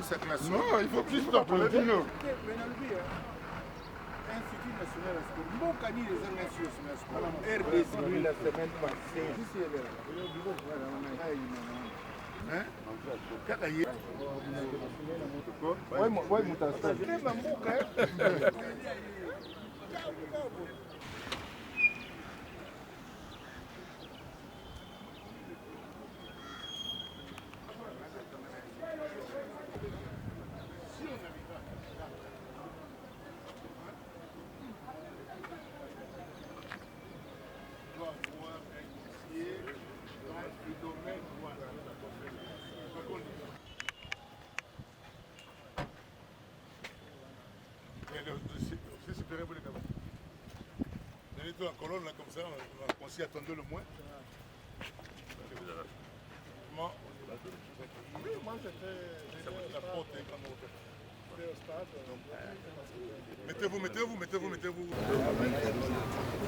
sa classe. Non, il faut plus t'appeler Dino. Institut national de sport. Mboka ni les instituts national de sport. RDC la semaine passée. Hein? Kaka ye. Ouais, mutation. Kema mboka. C'est super beau les gars. Donnez-toi en colonne là comme ça, on s'y attendait le moins. Comment? Oui, moi c'était la porte quand on était au stade. Mettez-vous.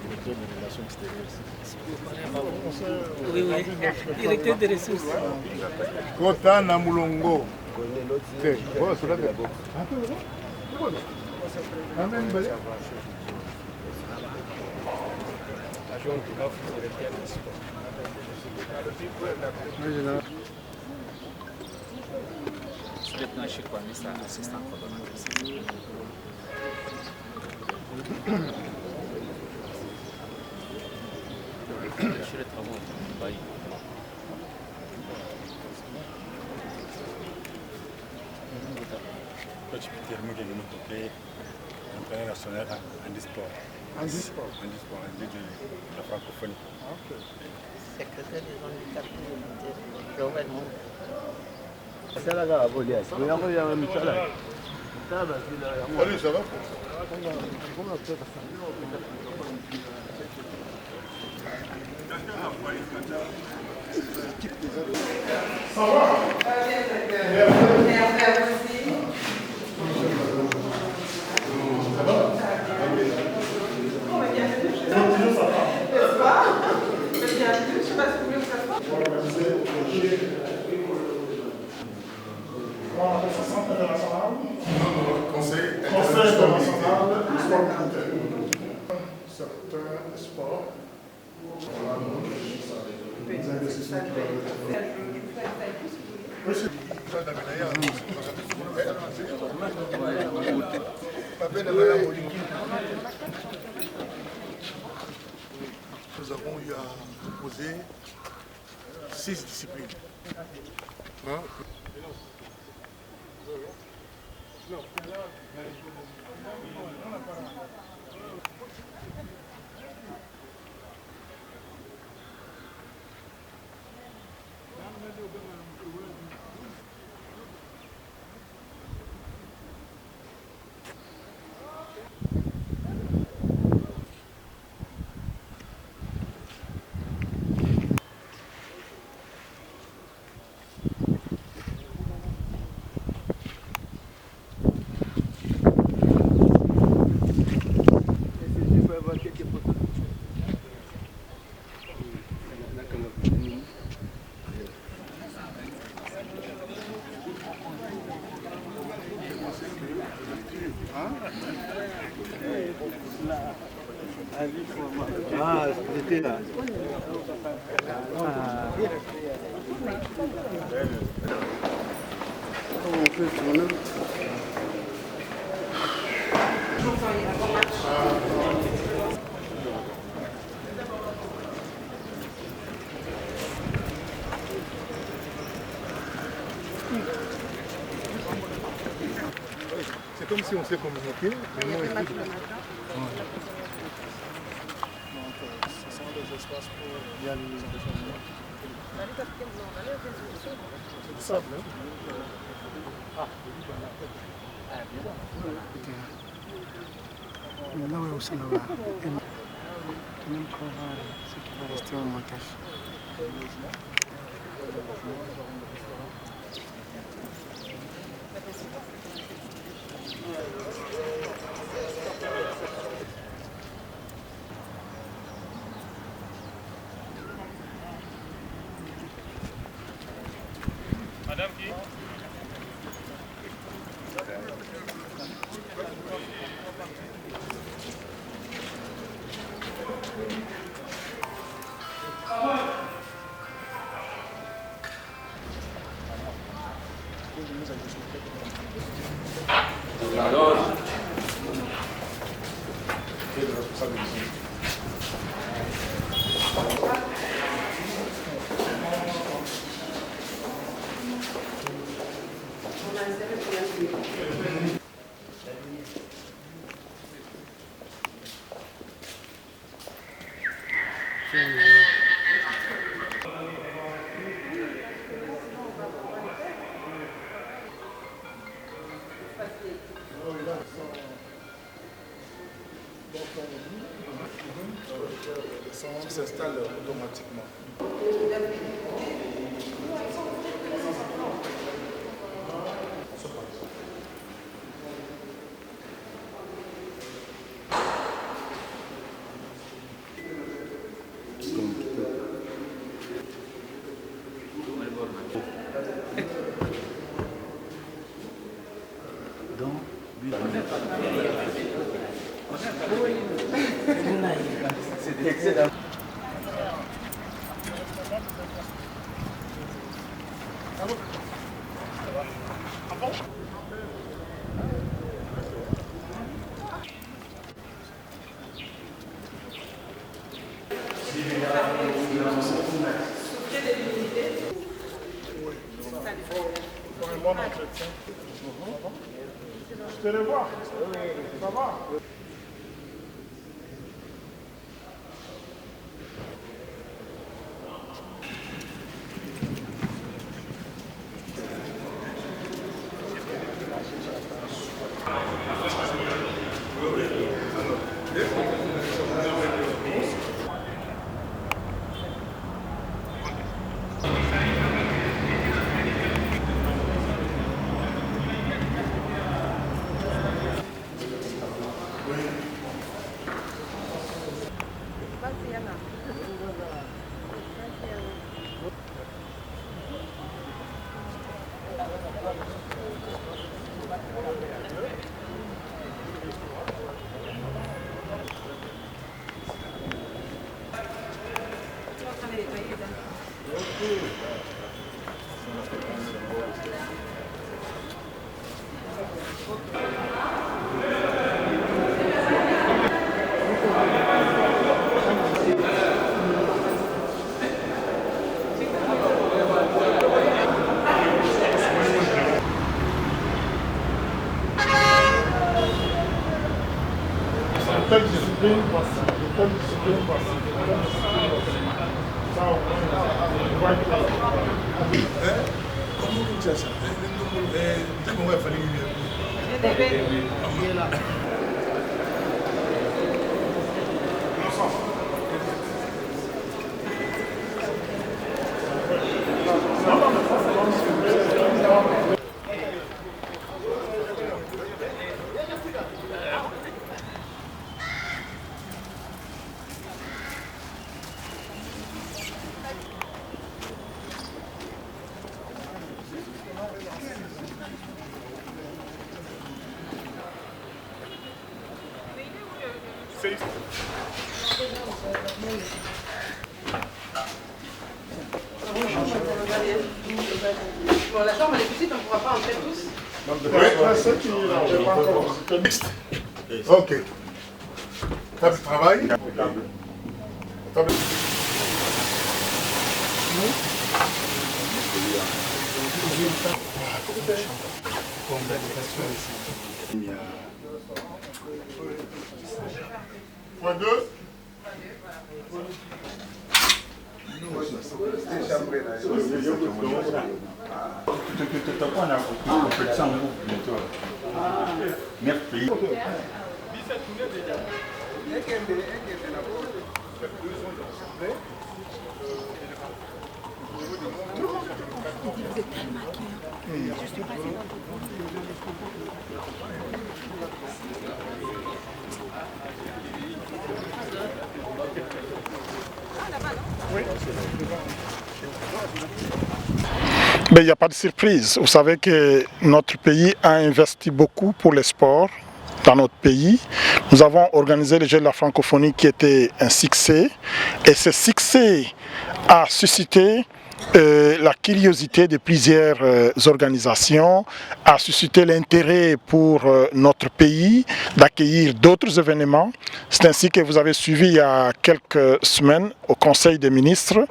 Directeur des relations extérieures. Oui, directeur des ressources. Kota na Mulongo. Lieutenant Chikwani, c'est assistant coordonnatrice. Je suis le travail au Baï. Coach Peter Mouguet de notre côté, international handisport. Handisport. De la francophonie. Secrétaire des handicapés, Joël Monde. Salut, ça va? Ça va? On appelle ça Centre international. Conseil International du sport militaire. Certains sports. Des investissements qui doivent être faits. Nous avons eu à proposer 6 disciplines. Hein? Ah, c'était là. On peut tourner. C'est comme si on s'est communiqué. Ce sont des espaces pour réaliser des changements. C'est du sable, hein? Mais là où ça va, même qu'on va, ce qui va rester en montage. Madame qui Ça s'installe automatiquement. Pour un bon entretien. Je te revois. Ça va? Bon, la chambre elle est petite, on ne pourra pas entrer tous. Mixte. Ok. Table de travail. Point 2. Mais il n'y a pas de surprise. Vous savez que notre pays a investi beaucoup pour le sport dans notre pays. Nous avons organisé les Jeux de la francophonie qui était un succès. Et ce succès a suscité la curiosité de plusieurs organisations, a suscité l'intérêt pour notre pays d'accueillir d'autres événements. C'est ainsi que vous avez suivi il y a quelques semaines au Conseil des ministres,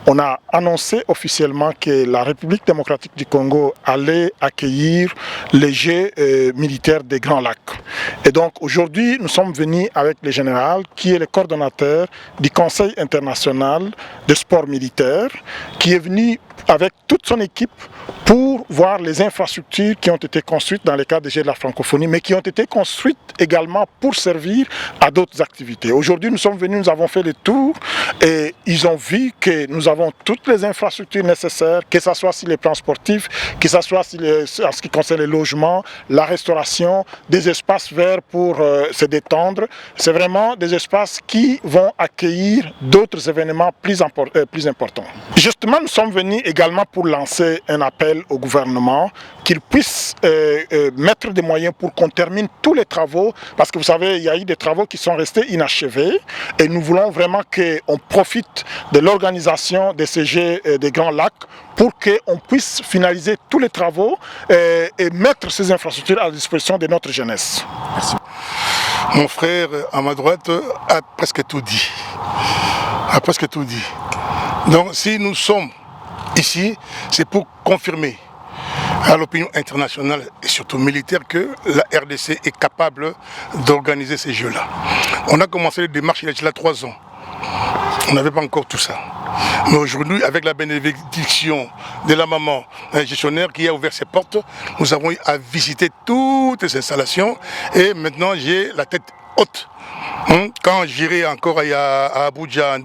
on a annoncé officiellement que la République démocratique du Congo allait accueillir les Jeux militaires des Grands Lacs. Et donc aujourd'hui, nous sommes venus avec le général qui est le coordonnateur du Conseil international de sport militaire, qui est venu avec toute son équipe pour voir les infrastructures qui ont été construites dans le cadre des Jeux de la francophonie, mais qui ont été construites également pour servir à d'autres activités. Aujourd'hui, nous sommes venus, nous avons fait le tour et ils ont vu que nous avons toutes les infrastructures nécessaires, que ce soit sur les plans sportifs, que ce soit en ce qui concerne les logements, la restauration, des espaces verts pour se détendre. C'est vraiment des espaces qui vont accueillir d'autres événements plus importants. Justement, nous sommes venus également pour lancer un appel au gouvernement qu'il puisse mettre des moyens pour qu'on termine tous les travaux, parce que vous savez, il y a eu des travaux qui sont restés inachevés et nous voulons vraiment qu'on profite de l'organisation de ces Jeux des Grands Lacs pour qu'on puisse finaliser tous les travaux et mettre ces infrastructures à la disposition de notre jeunesse. Merci. Mon frère à ma droite a presque tout dit. Donc si nous sommes ici, c'est pour confirmer à l'opinion internationale et surtout militaire que la RDC est capable d'organiser ces Jeux-là. On a commencé les démarches il y a 3 ans. On n'avait pas encore tout ça. Mais aujourd'hui, avec la bénédiction de la maman gestionnaire qui a ouvert ses portes, nous avons eu à visiter toutes les installations et maintenant j'ai la tête haute. Quand j'irai encore à Abuja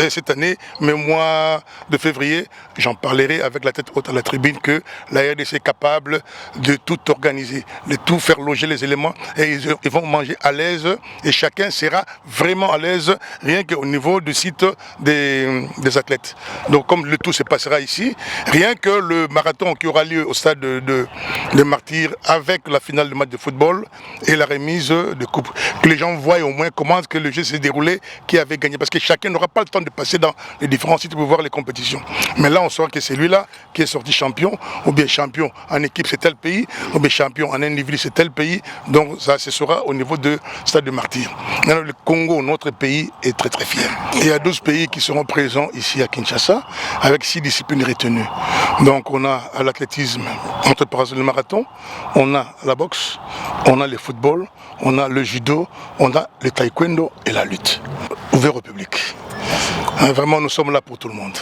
cette année, mais mois de février, j'en parlerai avec la tête haute à la tribune que la RDC est capable de tout organiser, de tout faire loger les éléments et ils vont manger à l'aise et chacun sera vraiment à l'aise rien qu'au niveau du site des athlètes. Donc comme le tout se passera ici, rien que le marathon qui aura lieu au stade de Martyrs avec la finale de match de football et la remise de coupe, que les gens voient au moins comment que le jeu s'est déroulé, qui avait gagné. Parce que chacun n'aura pas le temps de passer dans les différents sites pour voir les compétitions. Mais là, on saura que c'est lui-là qui est sorti champion, ou bien champion en équipe, c'est tel pays, ou bien champion en individu, c'est tel pays. Donc ça se sera au niveau de Stade de Martyrs. Maintenant, le Congo, notre pays, est très très fier. Il y a 12 pays qui seront présents ici à Kinshasa, avec 6 disciplines retenues. Donc on a l'athlétisme, entre parenthèses le marathon, on a la boxe, on a le football, on a le judo, on a le taekwondo et la lutte. Ouvert au public. Vraiment, nous sommes là pour tout le monde.